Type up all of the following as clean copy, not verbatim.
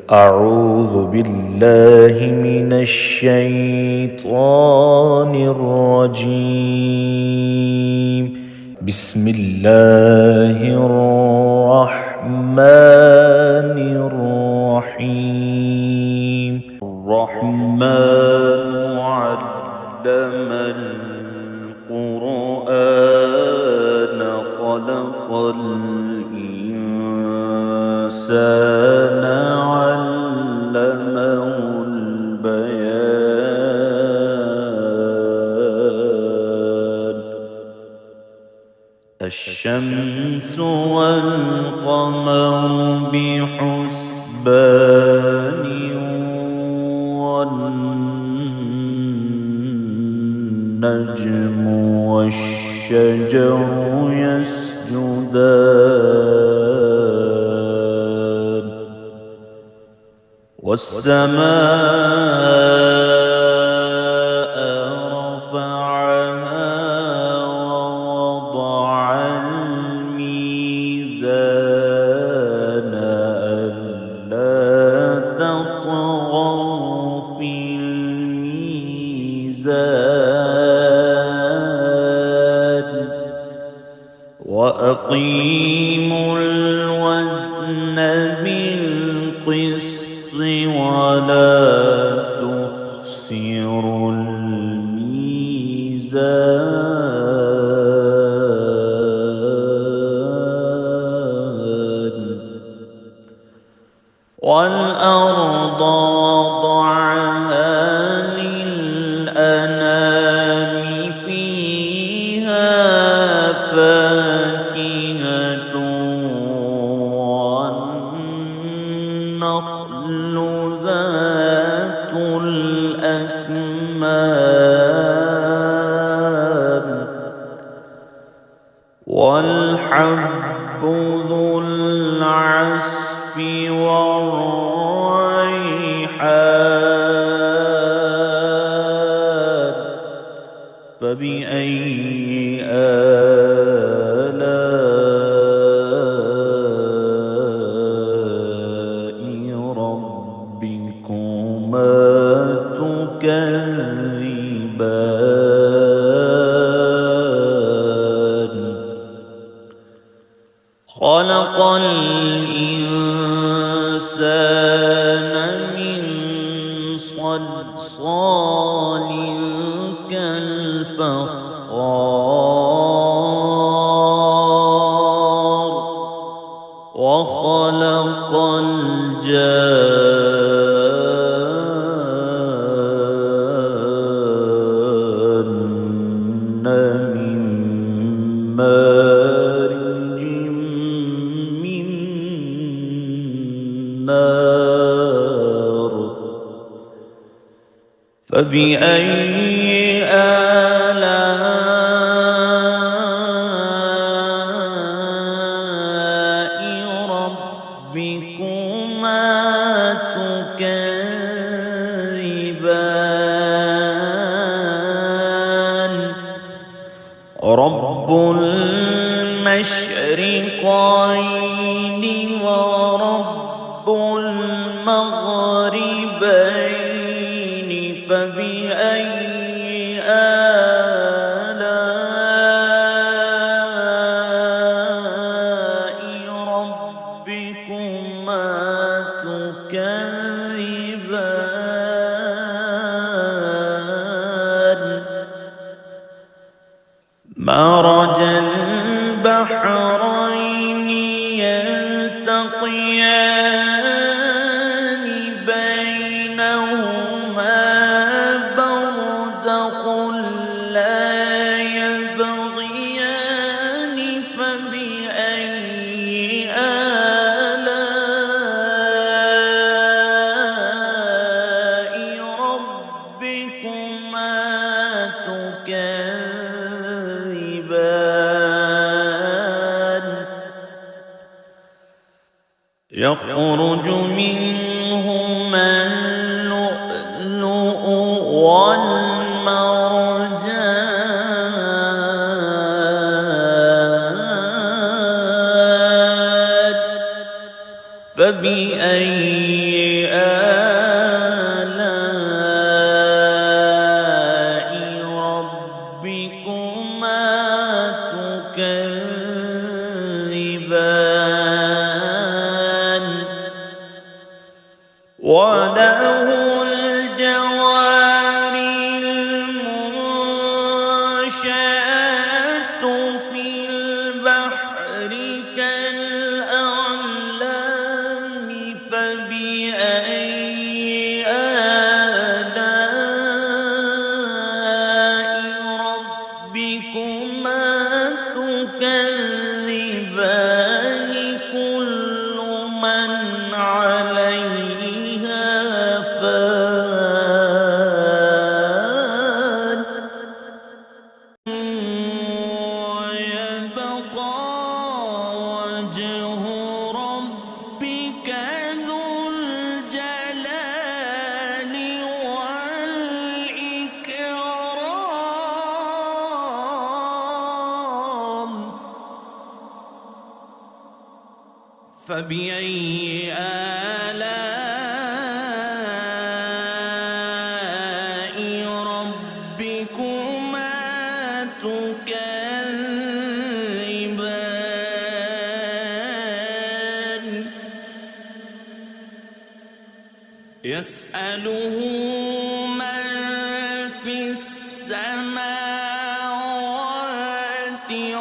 أعوذ بالله من الشيطان الرجيم. بسم الله الرحمن الرحيم. الرحمن علم القرآن خلق الإنسان علمه البيان. الشمس والقمر بحسبان والنجم والشجر يسجدان والسماء رفعها ووضع الميزان ألا تطغوا في الميزان وأقيموا الوزن بالقسط ولا تخسروا الميزان والأرض وضعها للأنام فيها فاكهة والنخل ذات الأكمام والحب ذو العصف والريحان. فبأي آلاء ربكما تكذبان. خلق الإنسان من صلصال كالفخار وخلق الجان من مارج من نار. فبأي آلاء ربكما تكذبان. رب المشرقين ورب المغربين. فبأي آلاء ربكما تكذبان. مرج البحرين يلتقيان بينهما برزخ لا يبغيان. فبأي آلاء ربكما تكذبان. يخرج منهما اللؤلؤ والمرجان. فبأي وله الجوار المنشآت في البحر كالأعلام فبأي آلاء ربكما تكذبان كل من عليها فان ويبقى وجه ربك ذو الجلال والإكرام فبأي آلاء ربكما تكذبان يسأله من في السماوات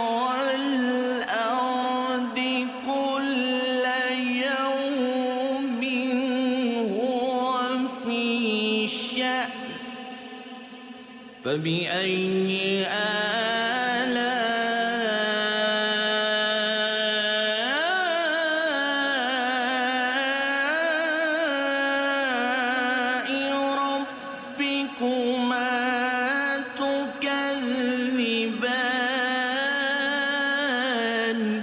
والأرض كل يوم هو في شأن فبأي آلاء ربكما تكذبان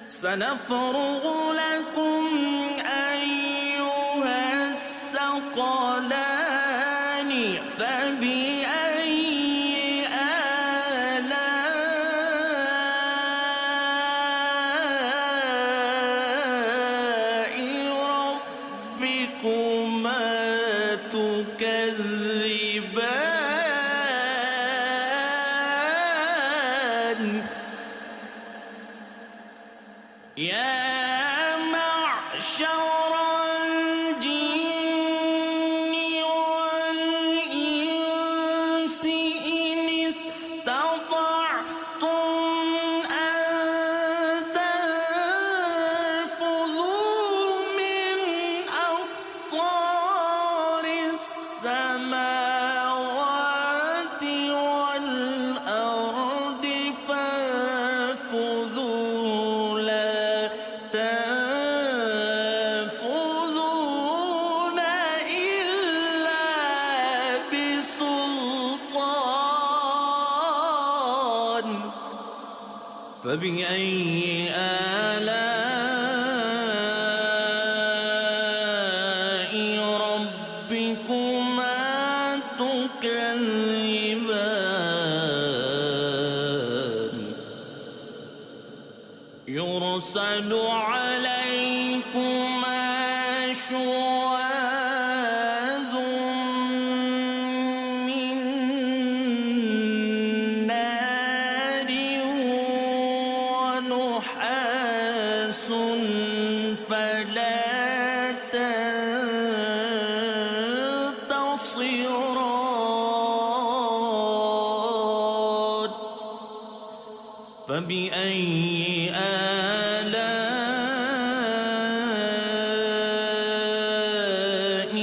سنفرغ لكم أيها الثقلان فبأي آلاء ربكما تكذبان يا معشر الجن والإنس إن استطعتم أن تنفذوا من أقطار السماوات والأرض فانفذوا لا تنفذون إلا بسلطان فبأي آلاء ربكما تكذبان يرسل عليكما شواظ من نار ونحاس فلا تنتصران فبأي آلاء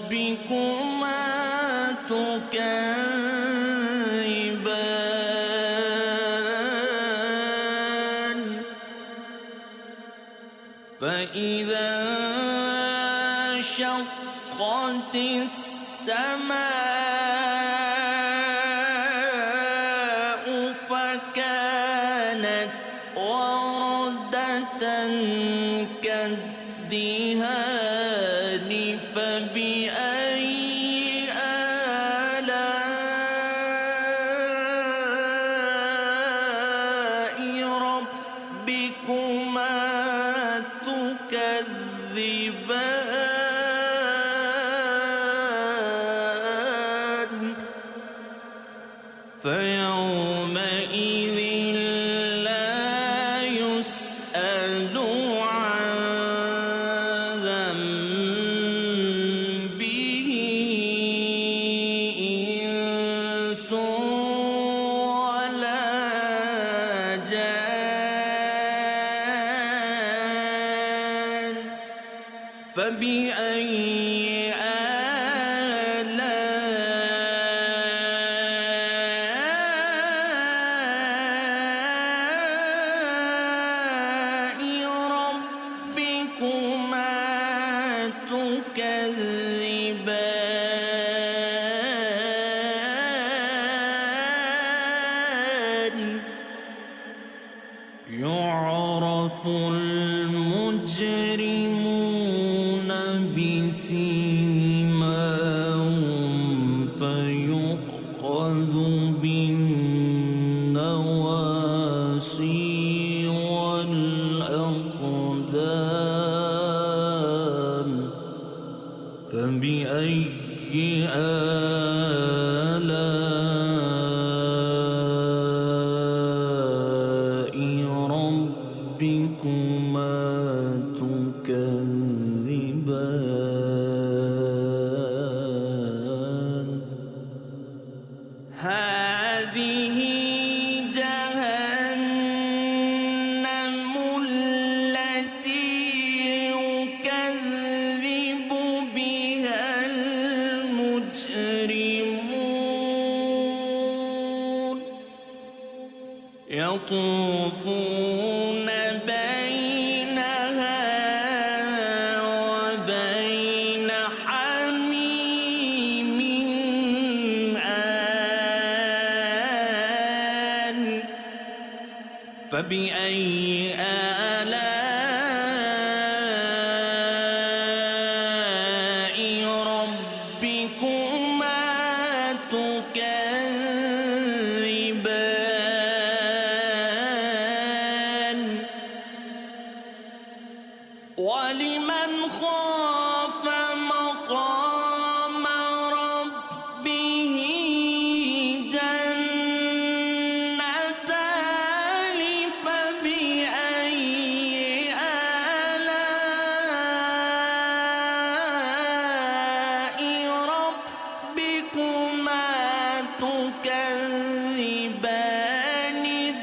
ربكما تكذبان فإذا انشقت السماء فكانت وردة كالدهان فبأي آلاء ربكما تكذبان فيومئذ لا يسأل عن فبأي آلاء ربكما تكذبان يعرف المجرمون بسيماهم فيؤخذ بالنواصي والأقدام فبأي آلاء ربكما تكذبان هذه جهنم التي يكذب بها المجرمون يطوفون بينها وبين حميم آن فبأي آلاء ربكما تكذبان ولمن خاف مقام ربه جنتان فبأي آلاء ربكما تكذبان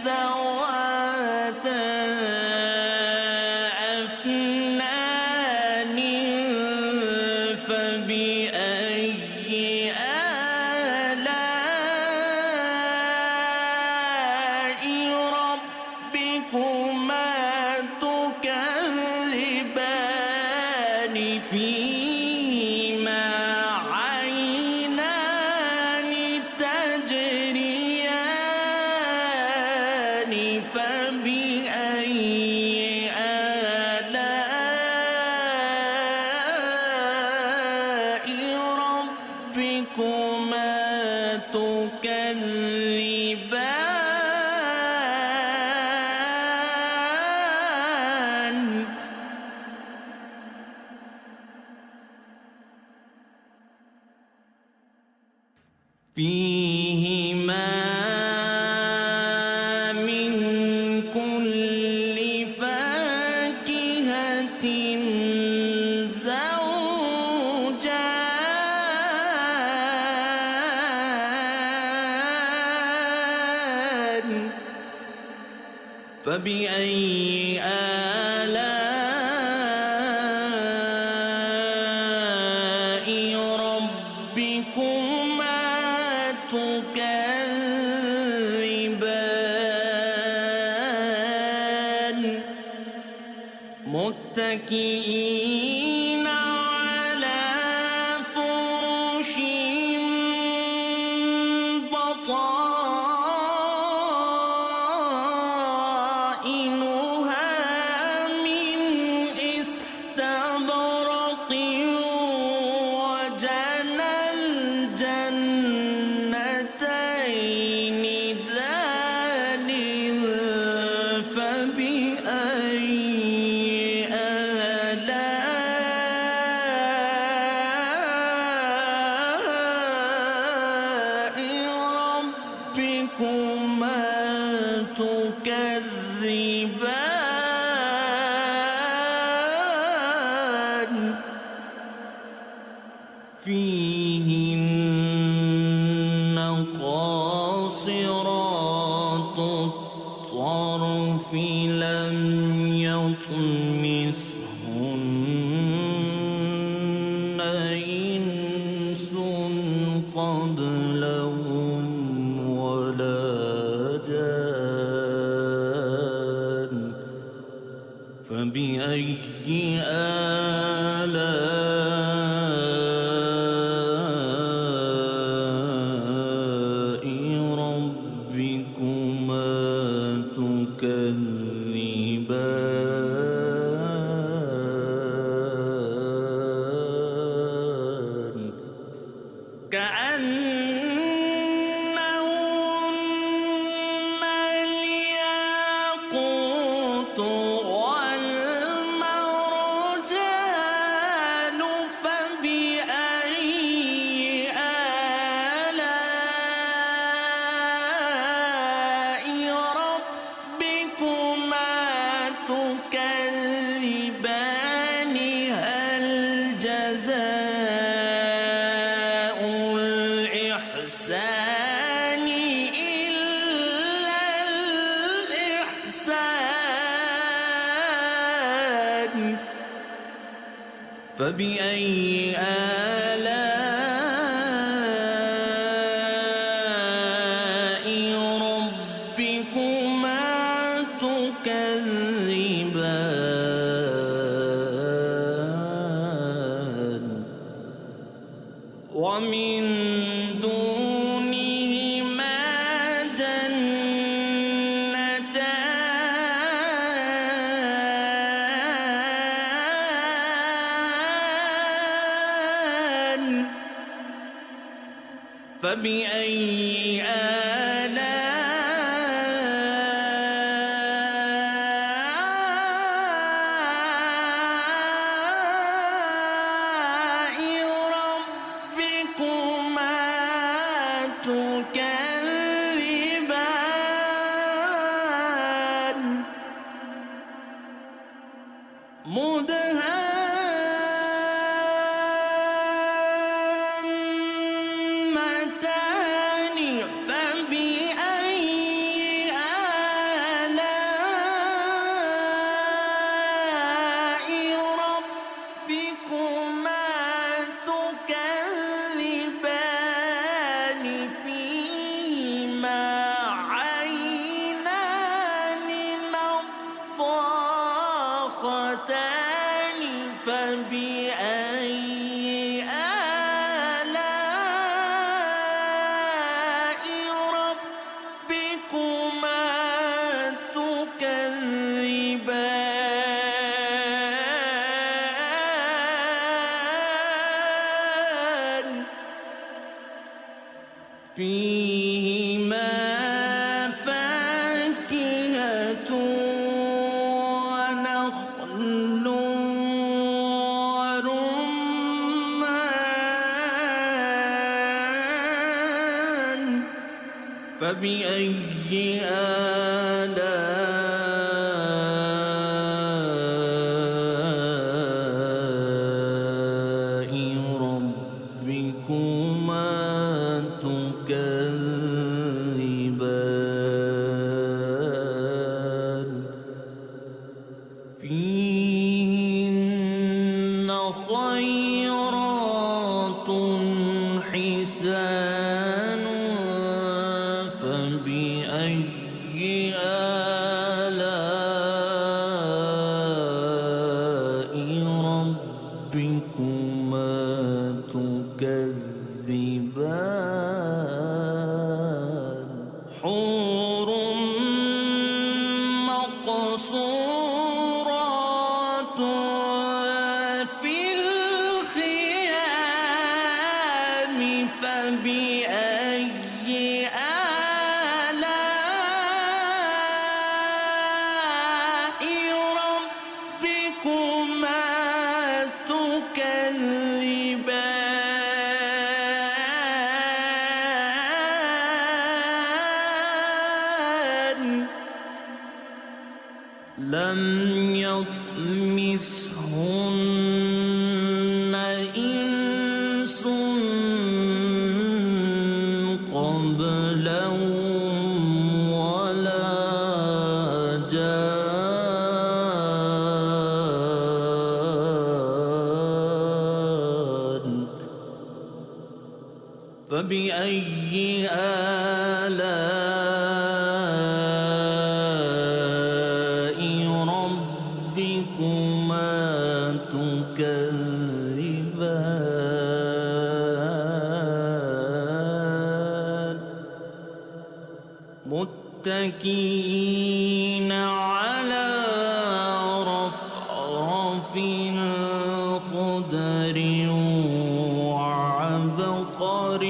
ذواتا أفنان فبأي آلاء ربكما تكذبان فيهما عينان تجريان فبأي آلاء ربكما تكذبان فيهما من كل فاكهة زوجان فبأي آلاء ربكما تكذبان متكئين على فرش بطائنها من استبرق وجنى الجنتين دان فبأي آلاء ربكما تكذبان فيهن قاصرات الطرف لم يطمثهن كأنهن الياقوت والمرجان فبأي آلاء ربكما تكذبان هل جزاء الإحسان إلا الإحسان فبأي آلاء ربكما تكذبان ومن دونهما جنتان فبأي آلاء ربكما تكذبان مدهامتان فبأي آلاء ربكما تكذبان فيهما عينان نضاختان فبأي آلاء ربكما تكذبان فيهما فاكهة ونخل ورمان فبأي آلاء ربكما تكذبان فيهن خيرات حسان فبأي آلاء ربكما تكذبان حور مقصورات في الخيام فبأي آلاء ربكما تكذبان لم يطمثهن إنس قبلهم ولا جان فبأي آلاء ربكما تكذبان متكئين على رفرف خضر وعبقر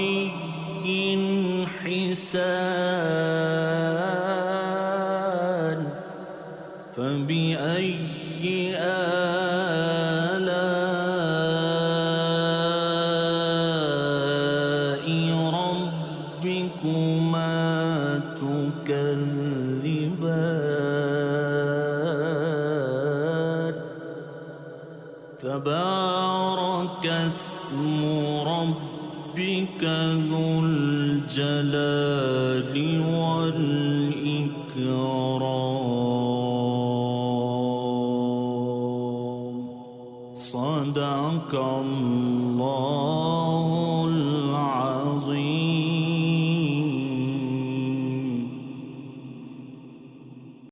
تبارك اسم ربك ذو الجلال والإكرام. صدق الله